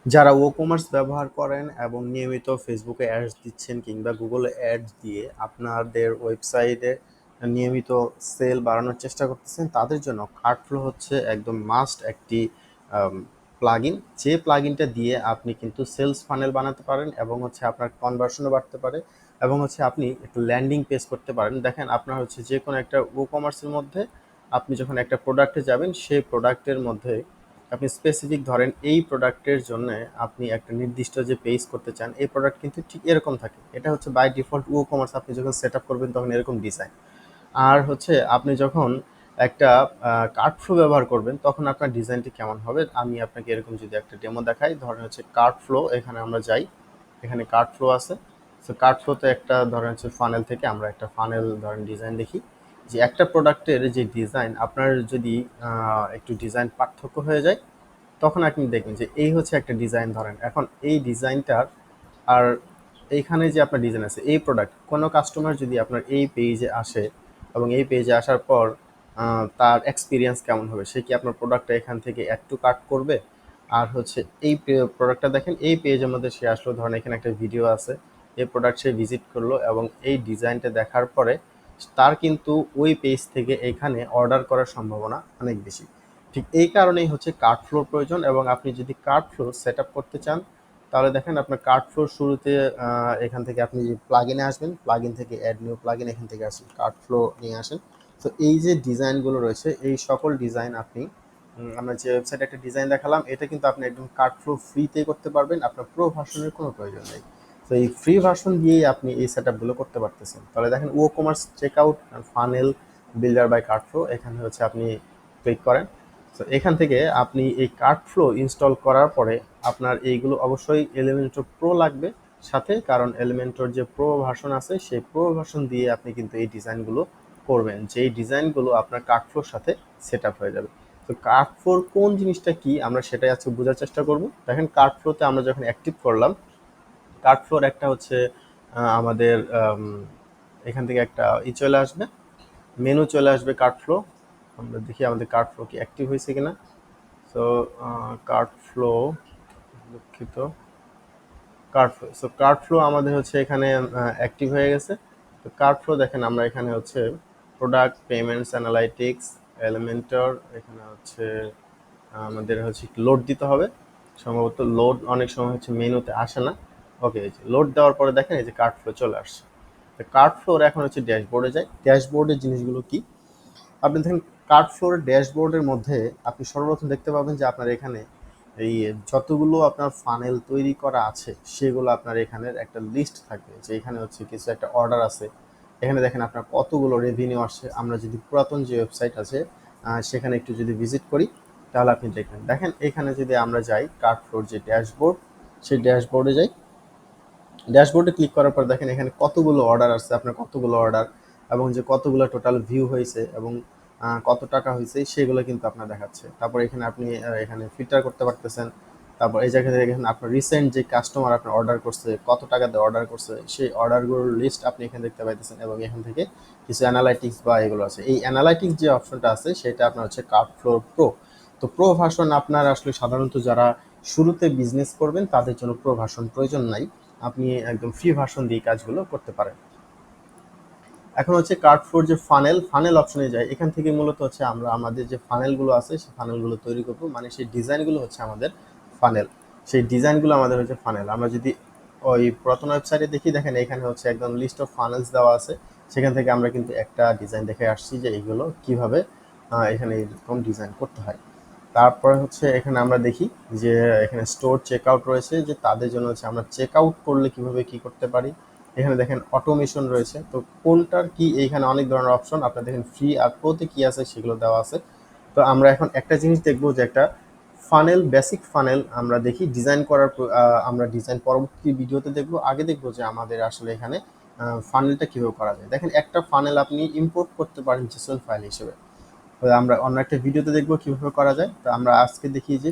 যারা কমার্স ব্যবহার করেন এবং নিয়মিত ফেসবুকে অ্যাডস দিচ্ছেন কিংবা গুগলে অ্যাডস দিয়ে আপনাদের ওয়েবসাইটে নিয়মিত সেল বাড়ানোর চেষ্টা করতেছেন, তাদের জন্য কার্টফ্লো হচ্ছে একদম মাস্ট একটি প্লাগইন। যে প্লাগইনটা দিয়ে আপনি কিন্তু সেলস ফানেল বানাতে পারেন এবং হচ্ছে আপনার কনভার্সনও বাড়তে পারে এবং হচ্ছে আপনি একটু ল্যান্ডিং পেজ করতে পারেন। দেখেন, আপনার হচ্ছে যে কোনো একটা কমার্সের মধ্যে আপনি যখন একটা প্রোডাক্টে যাবেন, সেই প্রোডাক্টের মধ্যে আপনি স্পেসিফিক ধরেন এই প্রোডাক্টের জন্য আপনি একটা নির্দিষ্ট যে পেজ করতে চান, এই প্রোডাক্ট কিন্তু ঠিক এরকম থাকে। এটা হচ্ছে বাই ডিফল্ট কমার্স আপনি যখন সেট আপ করবেন তখন এরকম ডিজাইন। আর হচ্ছে আপনি যখন একটা কার্ড ফ্লো ব্যবহার করবেন তখন আপনার ডিজাইনটি কেমন হবে, আমি আপনাকে এরকম যদি একটা ডেমো দেখাই। ধরেন হচ্ছে কার্ড ফ্লো, এখানে আমরা যাই, এখানে কার্ড ফ্লো আছে। সো কার্ড ফ্লোতে একটা ধরেন হচ্ছে ফানেল থেকে আমরা একটা ফানেল ধরেন ডিজাইন দেখি যে একটা প্রোডাক্টের যে ডিজাইন আপনার যদি একটু ডিজাইন পার্থক্য হয়ে যায়, তখন আপনি দেখবেন যে এই হচ্ছে একটা ডিজাইন। ধরেন এখন এই ডিজাইনটার আর এইখানে যে আপনার ডিজাইন আছে এই প্রোডাক্ট, কোনো কাস্টমার যদি আপনার এই পেজে আসে এবং এই পেজে আসার পর তার এক্সপিরিয়েন্স কেমন হবে, সে কি আপনার প্রোডাক্টটা এখান থেকে অ্যাড টু কার্ট করবে? আর হচ্ছে এই প্রোডাক্টটা দেখেন, এই পেজের মধ্যে সে আসলো, ধরেন এখানে একটা ভিডিও আছে, এই প্রোডাক্ট সে ভিজিট করলো এবং এই ডিজাইনটা দেখার পরে তার কিন্তু ওই পেজ থেকে এখানে অর্ডার করার সম্ভাবনা অনেক বেশি। ঠিক এই কারণেই হচ্ছে কার্ট ফ্লোর প্রয়োজন। এবং আপনি যদি কার্ট ফ্লোর সেট আপ করতে চান, তাহলে দেখেন আপনার কার্ট ফ্লোর শুরুতে এখান থেকে আপনি প্লাগইনে আসবেন, প্লাগইন থেকে অ্যাড নিউ প্লাগইন, এখান থেকে আসেন কার্ট ফ্লো নিয়ে আসেন। তো এই যে ডিজাইনগুলো রয়েছে, এই সকল ডিজাইন আপনি আমরা যে ওয়েবসাইটে একটা ডিজাইন দেখালাম, এটা কিন্তু আপনি একদম কার্ট ফ্লো ফ্রিতেই করতে পারবেন, আপনার প্রো ভার্সনের কোনো প্রয়োজন নেই। তো এই ফ্রি ভার্সন দিয়েই আপনি এই সেট আপগুলো করতে পারতেছেন। তাহলে দেখেন commerce check out funnel builder by cart flow, এখানে হচ্ছে আপনি ক্লিক করেন। তো এখান থেকে আপনি এই কার্ট ফ্লো ইনস্টল করার পরে আপনার এইগুলো অবশ্যই এলিমেন্টর প্রো লাগবে সাথে, কারণ এলিমেন্টর যে প্রো ভার্সন আছে সেই প্রো ভার্সন দিয়ে আপনি কিন্তু এই ডিজাইনগুলো করবেন, যেই ডিজাইনগুলো আপনার কার্ট ফ্লোর সাথে সেট আপ হয়ে যাবে। তো কার্ট ফ্লোর কোন জিনিসটা কি আমরা সেটাই আজকে বোঝার চেষ্টা করব। দেখেন, কার্ট ফ্লোতে আমরা যখন অ্যাক্টিভ করলাম, কার্ট ফ্লোর একটা হচ্ছে আমাদের এখান থেকে একটা চলে আসবে, মেনু চলে আসবে কার্ট ফ্লো। আমরা দেখি আমাদের কার্ট ফ্লো কি অ্যাক্টিভ হয়েছে কিনা। সো কার্ট ফ্লো, দুঃখিত, cart flow, so cart flow আমাদের হচ্ছে এখানে অ্যাক্টিভ হয়ে গেছে। তো কার্ট ফ্লো দেখেন, আমরা এখানে হচ্ছে প্রোডাক্ট, পেমেন্টস, অ্যানালাইটিক্স, এলিমেন্টর, এখানে হচ্ছে আমাদের হচ্ছে লোড দিতে হবে। সম্ভবত লোড অনেক সময় হচ্ছে মেনুতে আসে না। ওকে, লোড দেওয়ার পরে দেখেন এই যে কার্ট ফ্লো চলে আসছে। তো কার্ট ফ্লোর এখন হচ্ছে ড্যাশবোর্ডে যায়। ড্যাশবোর্ডের জিনিসগুলো কি, আপনি দেখেন কার্ট ফ্লোর ড্যাশবোর্ডের মধ্যে আপনি সর্বপ্রথম দেখতে পাবেন যে আপনার এখানে এই যতগুলো আপনার ফানেল তৈরি করা আছে সেগুলো আপনার এখানের একটা লিস্ট থাকবে, যে এখানে হচ্ছে কিছু একটা অর্ডার আছে। এখানে দেখেন আপনার কতগুলো রেভিনিউ আসছে। আমরা যদি পুরাতন যে ওয়েবসাইট আছে সেখানে একটু যদি ভিজিট করি, তাহলে আপনি দেখবেন। দেখেন এখানে যদি আমরা যাই কার্ট ফ্লোর যে ড্যাশবোর্ড, সেই ড্যাশবোর্ডে যাই, ড্যাশবোর্ডে ক্লিক করার পর দেখেন এখানে কতগুলো অর্ডার আসছে, আপনার কতগুলো অর্ডার এবং যে কতগুলো টোটাল ভিউ হয়েছে এবং কত টাকা হয়েছে সেগুলো কিন্তু আপনার দেখাচ্ছে। তারপর এখানে আপনি এখানে ফিল্টার করতে পারতেছেন। তারপর এই জায়গা থেকে এখানে আপনার রিসেন্ট যে কাস্টমার আপনার অর্ডার করছে, কত টাকাতে অর্ডার করছে, সেই অর্ডারগুলোর লিস্ট আপনি এখানে দেখতে পাইতেছেন। এবং এখান থেকে কিছু অ্যানালাইটিক্স বা এগুলো আছে, এই অ্যানালাইটিক্স যে অপশনটা আছে সেটা আপনার হচ্ছে কার্ট ফ্লোর প্রো। তো প্রো ভার্সন আপনার আসলে সাধারণত যারা শুরুতে বিজনেস করবেন তাদের জন্য প্রো ভার্সন প্রয়োজন নাই, আপনি একদম ফ্রি ভার্সন দিয়ে কাজগুলো করতে পারেন। এখন হচ্ছে কার্ট ফ্লোর যে ফানেল, ফানেল অপশনে যায়, এখান থেকে মূলত হচ্ছে আমরা আমাদের যে ফানেলগুলো আছে সেই ফানেলগুলো তৈরি করবো, মানে সেই ডিজাইনগুলো হচ্ছে আমাদের ফানেল। সেই ডিজাইনগুলো আমাদের হচ্ছে ফানেল। আমরা যদি ওই পুরাতন ওয়েবসাইটে দেখি, দেখেন এখানে হচ্ছে একদম লিস্ট অফ ফানেলস দেওয়া আছে। সেখান থেকে আমরা কিন্তু একটা ডিজাইন দেখে আসছি যে এইগুলো কিভাবে এখানে এরকম ডিজাইন করতে হয়। তারপরে হচ্ছে এখানে আমরা দেখি যে এখানে স্টোর চেক আউট রয়েছে, যে তাদের জন্য হচ্ছে আমরা চেক আউট করলে কিভাবে কি করতে পারি। এখানে দেখেন অটোমেশন রয়েছে, তো কোনটার কি, এইখানে অনেক ধরনের অপশন আপনার দেখেন ফ্রি আর প্রোতে কি আছে সেগুলো দেওয়া আছে। তো আমরা এখন একটা জিনিস দেখবো যে একটা ফানেল, বেসিক ফানেল আমরা দেখি ডিজাইন করার আমরা ডিজাইন পরবর্তী ভিডিওতে দেখবো। আগে দেখবো যে আমাদের আসলে এখানে ফানেলটা কিভাবে করা যায়। দেখেন একটা ফানেল আপনি ইম্পোর্ট করতে পারেন জেসন ফাইল হিসেবে, তো আমরা অন্য একটা ভিডিওতে দেখবো কিভাবে করা যায়। তো আমরা আজকে দেখি যে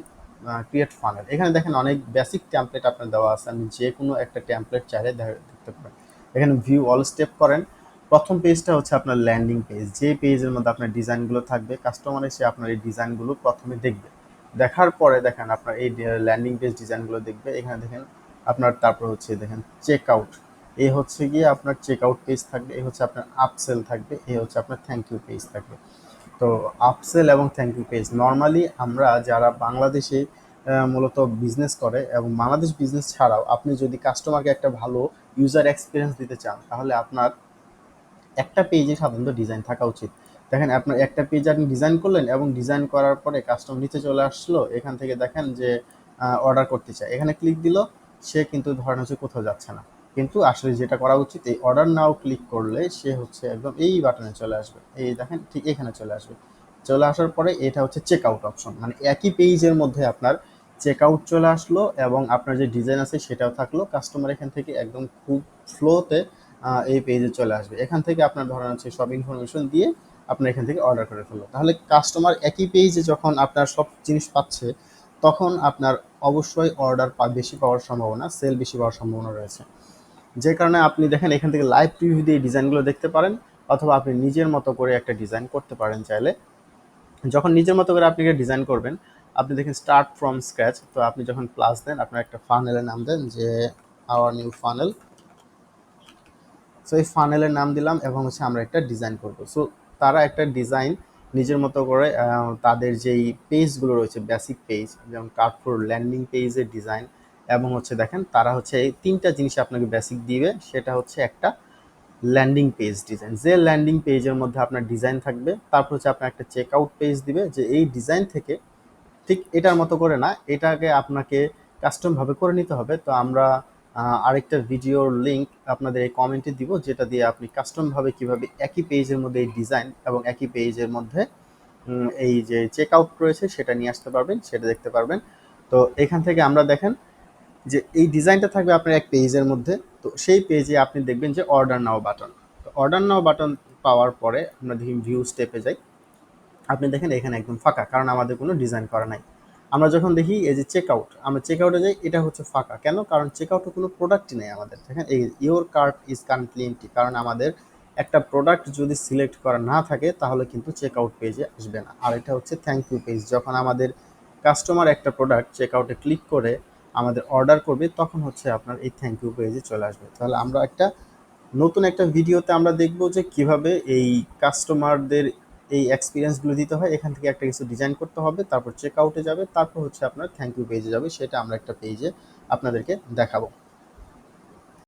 ক্রিয়েট ফানেল। এখানে দেখেন অনেক বেসিক টেমপ্লেট আপনার দেওয়া আছে, আমি যে কোনো একটা টেমপ্লেট চাইলে দেখতে পারেন। এখানে ভিউ অল স্টেপ করেন। প্রথম পেজটা হচ্ছে আপনার ল্যান্ডিং পেজ, যে পেজের মধ্যে আপনার ডিজাইনগুলো থাকবে, কাস্টমার এসে আপনার এই ডিজাইনগুলো প্রথমে দেখবে। দেখার পরে দেখেন আপনার এই ল্যান্ডিং পেজ ডিজাইনগুলো দেখবে, এখানে দেখেন আপনার, তারপর হচ্ছে দেখেন চেক আউট, এই হচ্ছে গিয়ে আপনার চেক আউট পেজ থাকবে, এই হচ্ছে আপনার আপসেল থাকবে, এই হচ্ছে আপনার থ্যাংক ইউ পেজ থাকবে। তো আপসেল এবং থ্যাংক ইউ পেজ নর্মালি আমরা যারা বাংলাদেশে মূলত বিজনেস করে এবং বাংলাদেশ বিজনেস ছাড়াও আপনি যদি কাস্টমারকে একটা ভালো ইউজার এক্সপিরিয়েন্স দিতে চান, তাহলে আপনার একটা পেজে সাধারণত ডিজাইন থাকা উচিত। দেখেন আপনার একটা পেজ আপনি ডিজাইন করলেন এবং ডিজাইন করার পরে কাস্টমার নিচে চলে আসলো, এখান থেকে দেখেন যে অর্ডার করতে চায়, এখানে ক্লিক দিল, সে কিন্তু ধরেন হচ্ছে কোথাও যাচ্ছে না, কিন্তু আসলে যেটা করা উচিত এই অর্ডার নাও ক্লিক করলে সে হচ্ছে একদম এই বাটনে চলে আসবে, এই দেখেন ঠিক এখানে চলে আসবে। চলে আসার পরে এটা হচ্ছে চেক আউট অপশন, মানে একই পেজের মধ্যে আপনার চেক আউট চলে আসলো এবং আপনার যে ডিজাইন আছে সেটাও থাকলো, কাস্টমার এখান থেকে একদম খুব ফ্লোতে এই পেজে চলে আসবে, এখান থেকে আপনার ধরেন হচ্ছে সব ইনফরমেশন দিয়ে আপনার এখান থেকে অর্ডার করে ফেললো। তাহলে কাস্টমার একই পেজে যখন আপনার সব জিনিস পাচ্ছে, তখন আপনার অবশ্যই অর্ডার বেশি পাওয়ার সম্ভাবনা, সেল বেশি পাওয়ার সম্ভাবনা রয়েছে। যে কারণে আপনি দেখেন এখান থেকে লাইভ প্রিভিউ দিয়ে ডিজাইনগুলো দেখতে পারেন, অথবা আপনি নিজের মতো করে একটা ডিজাইন করতে পারেন চাইলে। যখন নিজের মতো করে আপনি ডিজাইন করবেন, আপনি দেখেন স্টার্ট ফ্রম স্ক্র্যাচ, তো আপনি যখন প্লাস দেন আপনার একটা ফানেলের নাম দেন যে আওয়ার নিউ ফানেল। সো এই ফানেলের নাম দিলাম এবং হচ্ছে আমরা একটা ডিজাইন করব। সো তারা একটা ডিজাইন নিজের মতো করে তাদের যেই পেজগুলো রয়েছে বেসিক পেজ, যেমন কার্ডফোর ল্যান্ডিং পেজের ডিজাইন, এবং হচ্ছে দেখেন তারা হচ্ছে এই তিনটা জিনিস আপনাকে বেসিক দিবে, সেটা হচ্ছে একটা ল্যান্ডিং পেজ ডিজাইন, যে ল্যান্ডিং পেজের মধ্যে আপনার ডিজাইন থাকবে, তারপর হচ্ছে আপনার একটা চেক আউট পেজ দিবে, যে এই ডিজাইন থেকে ঠিক এটার মতো করে না, এটাকে আপনাকে কাস্টমভাবে করে নিতে হবে। তো আমরা আরেকটা ভিডিওর লিঙ্ক আপনাদের এই কমেন্টে দিব, যেটা দিয়ে আপনি কাস্টমভাবে কিভাবে একই পেজের মধ্যে এই ডিজাইন এবং একই পেজের মধ্যে এই যে চেক আউট রয়েছে সেটা নিয়ে আসতে পারবেন, সেটা দেখতে পারবেন। তো এখান থেকে আমরা দেখেন যে এই ডিজাইনটা থাকবে আপনার এক পেজের মধ্যে, তো সেই পেজে আপনি দেখবেন যে অর্ডার নাও বাটন। তো অর্ডার নাও বাটন পাওয়ার পরে আমরা দেখি ভিউ স্টেপে যাই, আপনি দেখেন এখানে একদম ফাঁকা, কারণ আমাদের কোনো ডিজাইন করা নাই। আমরা যখন দেখি এই যে চেক আউট, আমরা চেক আউটে যাই, এটা হচ্ছে ফাঁকা, কেন? কারণ চেক আউটে কোনো প্রোডাক্টই নেই আমাদের। দেখেন এই your cart is currently empty, কারণ আমাদের একটা প্রোডাক্ট যদি সিলেক্ট করা না থাকে তাহলে কিন্তু চেক আউট পেজে আসবে না। আর এটা হচ্ছে থ্যাংক ইউ পেজ, যখন আমাদের কাস্টমার একটা প্রোডাক্ট চেক আউটে ক্লিক করে আমাদের অর্ডার করবে, তখন হচ্ছে আপনার এই থ্যাংক ইউ পেজে চলে আসবে। তাহলে আমরা একটা নতুন একটা ভিডিওতে আমরা দেখব যে কিভাবে এই কাস্টমারদের এই এক্সপিরিয়েন্সগুলো দিতে হয়। এখান থেকে একটা কিছু ডিজাইন করতে হবে, তারপর চেক আউটে যাবে, তারপর হচ্ছে আপনার থ্যাংক ইউ পেজে যাবে, সেটা আমরা একটা পেজে আপনাদেরকে দেখাবো।